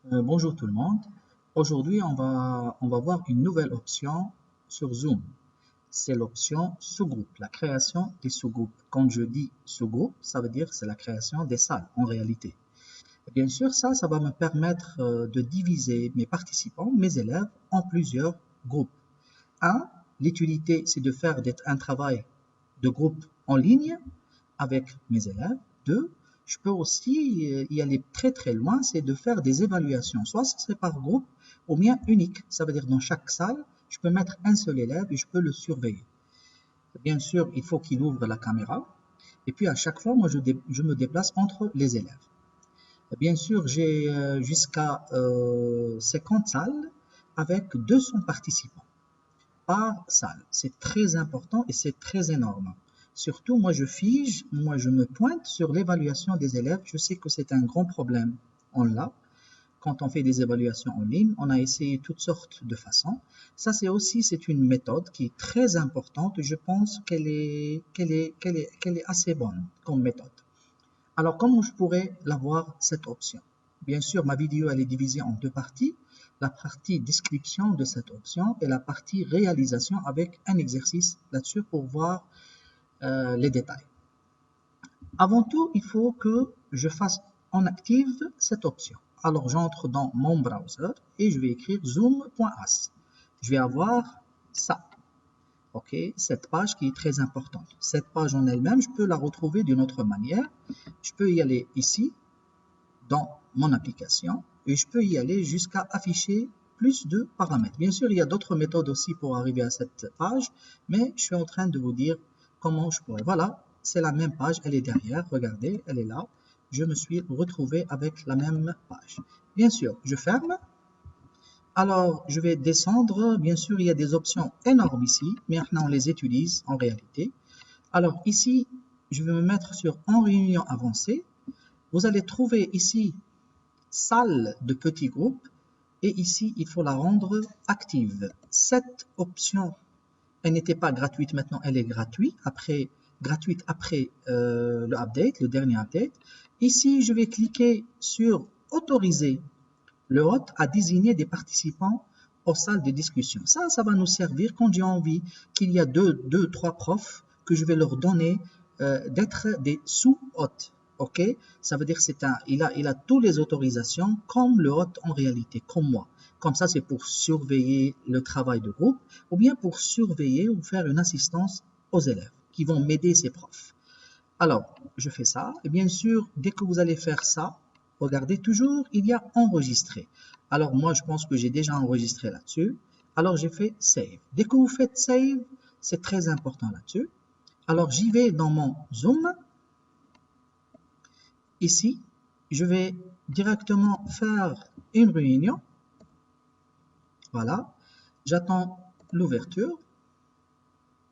Bonjour tout le monde. Aujourd'hui, on va voir une nouvelle option sur Zoom. C'est l'option sous-groupe, la création des sous-groupes. Quand je dis sous-groupe, ça veut dire c'est la création des salles en réalité. Et bien sûr, ça va me permettre de diviser mes participants, mes élèves, en plusieurs groupes. Un, l'utilité, c'est de faire un travail de groupe en ligne avec mes élèves. Deux, je peux aussi y aller très très loin, c'est de faire des évaluations. Soit c'est par groupe ou bien unique. Ça veut dire dans chaque salle, je peux mettre un seul élève et je peux le surveiller. Bien sûr, il faut qu'il ouvre la caméra. Et puis à chaque fois, moi, je me déplace entre les élèves. Bien sûr, j'ai jusqu'à 50 salles avec 200 participants par salle. C'est très important et c'est très énorme. Surtout, moi je me pointe sur l'évaluation des élèves. Je sais que c'est un grand problème. On l'a. Quand on fait des évaluations en ligne, on a essayé toutes sortes de façons. Ça, c'est une méthode qui est très importante. Je pense qu'elle est assez bonne comme méthode. Alors, comment je pourrais l'avoir, cette option? Bien sûr, ma vidéo, elle est divisée en deux parties. La partie description de cette option et la partie réalisation avec un exercice là-dessus pour voir les détails. Avant tout, il faut que je fasse en active cette option. Alors, j'entre dans mon browser et je vais écrire zoom.as. Je vais avoir ça. OK, cette page qui est très importante. Cette page en elle-même, je peux la retrouver d'une autre manière. Je peux y aller ici, dans mon application, et je peux y aller jusqu'à afficher plus de paramètres. Bien sûr, il y a d'autres méthodes aussi pour arriver à cette page, mais je suis en train de vous dire comment je pourrais. Voilà, c'est la même page, elle est derrière, regardez, elle est là. Je me suis retrouvé avec la même page. Bien sûr, je ferme. Alors, je vais descendre. Bien sûr, il y a des options énormes ici, mais maintenant on les utilise en réalité. Alors ici, je vais me mettre sur En réunion avancée. Vous allez trouver ici salle de petits groupes et ici, il faut la rendre active. Cette option, elle n'était pas gratuite, maintenant elle est gratuite après le update, le dernier update. Ici, je vais cliquer sur autoriser le hôte à désigner des participants aux salles de discussion. Ça va nous servir quand j'ai envie qu'il y a trois profs que je vais leur donner d'être des sous-hôtes. OK? Ça veut dire il a toutes les autorisations comme le hôte en réalité, comme moi. Comme ça, c'est pour surveiller le travail de groupe ou bien pour surveiller ou faire une assistance aux élèves qui vont m'aider, ces profs. Alors, je fais ça. Et bien sûr, dès que vous allez faire ça, regardez toujours, il y a enregistré. Alors, moi, je pense que j'ai déjà enregistré là-dessus. Alors, j'ai fait Save. Dès que vous faites Save, c'est très important là-dessus. Alors, j'y vais dans mon Zoom. Ici, je vais directement faire une réunion. Voilà. J'attends l'ouverture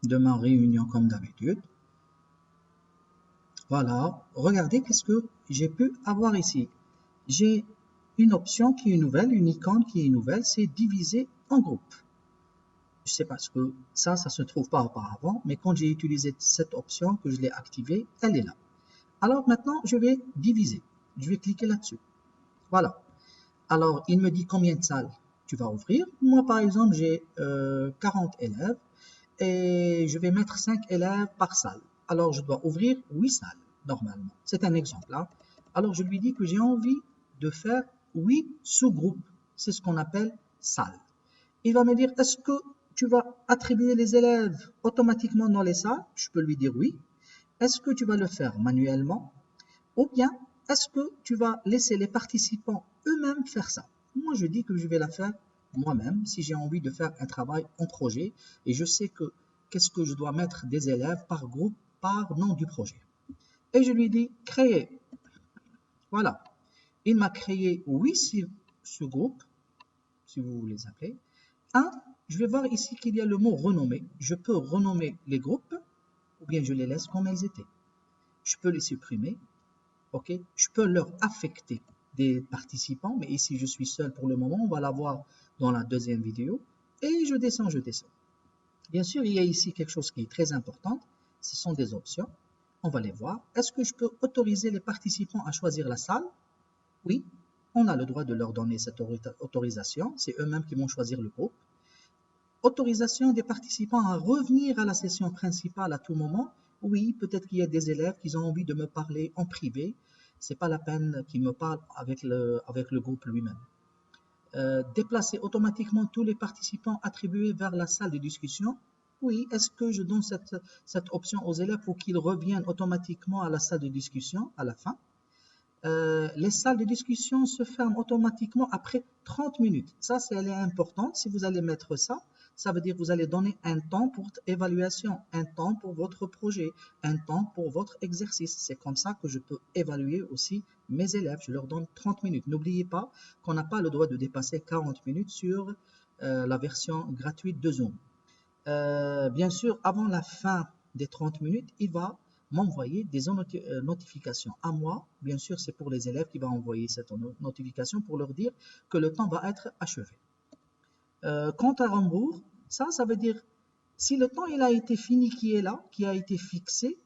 de ma réunion comme d'habitude. Voilà. Regardez qu'est-ce que j'ai pu avoir ici. J'ai une option qui est nouvelle, une icône qui est nouvelle, c'est diviser en groupe. Je sais pas ce que ça se trouve pas auparavant, mais quand j'ai utilisé cette option, que je l'ai activée, elle est là. Alors maintenant, je vais diviser. Je vais cliquer là-dessus. Voilà. Alors, il me dit combien de salles tu vas ouvrir. Moi, par exemple, j'ai 40 élèves et je vais mettre 5 élèves par salle. Alors, je dois ouvrir 8 salles, normalement. C'est un exemple, là. Alors, je lui dis que j'ai envie de faire 8 sous-groupes. C'est ce qu'on appelle salle. Il va me dire, est-ce que tu vas attribuer les élèves automatiquement dans les salles? Je peux lui dire oui. Est-ce que tu vas le faire manuellement? Ou bien, est-ce que tu vas laisser les participants eux-mêmes faire ça? Moi, je dis que je vais la faire moi-même si j'ai envie de faire un travail en projet et je sais que qu'est-ce que je dois mettre des élèves par groupe, par nom du projet. Et je lui dis créer. Voilà. Il m'a créé 8 sous-groupes, si vous les appelez. Je vais voir ici qu'il y a le mot renommer. Je peux renommer les groupes ou bien je les laisse comme elles étaient. Je peux les supprimer. OK? Je peux leur affecter des participants, mais ici je suis seul pour le moment, on va la voir dans la deuxième vidéo. Et je descends, je descends. Bien sûr, il y a ici quelque chose qui est très important, ce sont des options. On va les voir. Est-ce que je peux autoriser les participants à choisir la salle? Oui, on a le droit de leur donner cette autorisation. C'est eux-mêmes qui vont choisir le groupe. Autorisation des participants à revenir à la session principale à tout moment. Oui, peut-être qu'il y a des élèves qui ont envie de me parler en privé. Ce n'est pas la peine qu'ils me parlent avec le groupe lui-même. Déplacer automatiquement tous les participants attribués vers la salle de discussion. Oui, est-ce que je donne cette option aux élèves pour qu'ils reviennent automatiquement à la salle de discussion à la fin? Les salles de discussion se ferment automatiquement après 30 minutes. Ça, elle est importante. Si vous allez mettre ça, ça veut dire que vous allez donner un temps pour évaluation, un temps pour votre projet, un temps pour votre exercice. C'est comme ça que je peux évaluer aussi mes élèves. Je leur donne 30 minutes. N'oubliez pas qu'on n'a pas le droit de dépasser 40 minutes sur la version gratuite de Zoom. Bien sûr, avant la fin des 30 minutes, il va m'envoyer des notifications à moi. Bien sûr, c'est pour les élèves qui va envoyer cette notification pour leur dire que le temps va être achevé. Compte à rebours, ça veut dire si le temps il a été fini qui est là, qui a été fixé,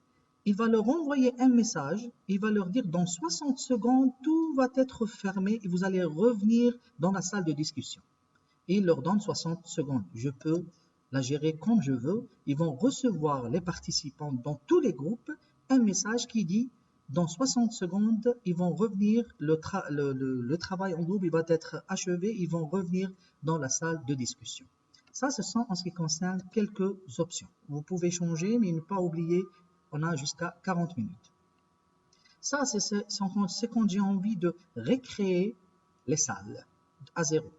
il va leur envoyer un message, il va leur dire dans 60 secondes, tout va être fermé et vous allez revenir dans la salle de discussion. Et il leur donne 60 secondes. Je peux la gérer comme je veux. Ils vont recevoir, les participants dans tous les groupes, un message qui dit dans 60 secondes, ils vont revenir, le travail en groupe il va être achevé, ils vont revenir dans la salle de discussion. Ça, ce sont en ce qui concerne quelques options. Vous pouvez changer, mais ne pas oublier, on a jusqu'à 40 minutes. Ça, c'est quand j'ai envie de recréer les salles à zéro.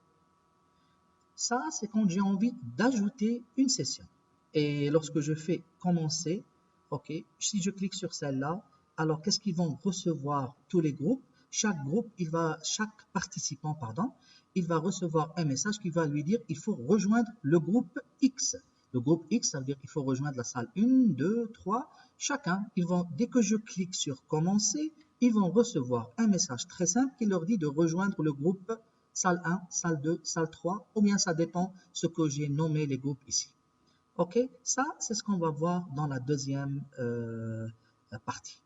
Ça, c'est quand j'ai envie d'ajouter une session. Et lorsque je fais commencer, ok, si je clique sur celle-là, alors qu'est-ce qu'ils vont recevoir tous les groupes? Chaque participant, il va recevoir un message qui va lui dire il faut rejoindre le groupe X. Le groupe X, ça veut dire qu'il faut rejoindre la salle 1, 2, 3. Chacun, dès que je clique sur commencer, ils vont recevoir un message très simple qui leur dit de rejoindre le groupe salle 1, salle 2, salle 3, ou bien ça dépend ce que j'ai nommé les groupes ici. Ok, ça c'est ce qu'on va voir dans la deuxième partie.